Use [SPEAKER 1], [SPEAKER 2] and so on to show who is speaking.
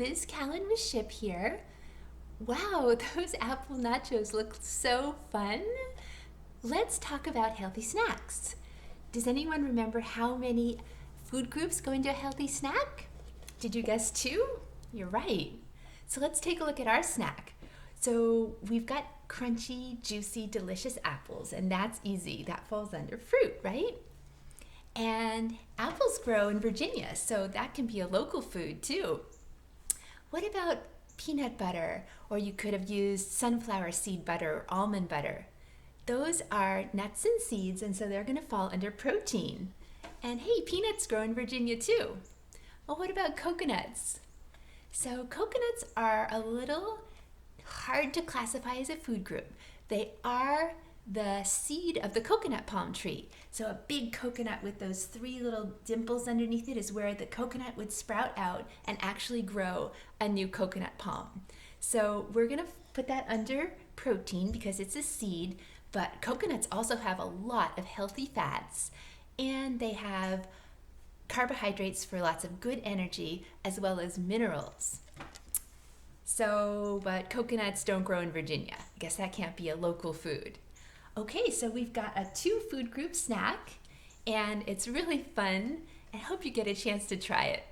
[SPEAKER 1] Quiz Cal and Miss Ship here. Wow, those apple nachos look so fun. Let's talk about healthy snacks. Does anyone remember how many food groups go into a healthy snack? Did you guess two? You're right. So let's take a look at our snack. So we've got crunchy, juicy, delicious apples, and that's easy. That falls under fruit, right? And apples grow in Virginia, so that can be a local food too. What about peanut butter? Or you could have used sunflower seed butter or almond butter. Those are nuts and seeds, and so they're going to fall under protein. And hey, peanuts grow in Virginia too. Well, what about coconuts? So coconuts are a little hard to classify as a food group. They are the seed of the coconut palm tree. So a big coconut with those three little dimples underneath it is where the coconut would sprout out and actually grow a new coconut palm. So we're going to put that under protein because it's a seed, but coconuts also have a lot of healthy fats, and they have carbohydrates for lots of good energy as well as minerals. So, but coconuts don't grow in Virginia. I guess that can't be a local food. Okay, so we've got a 2 food group snack, and it's really fun. I hope you get a chance to try it.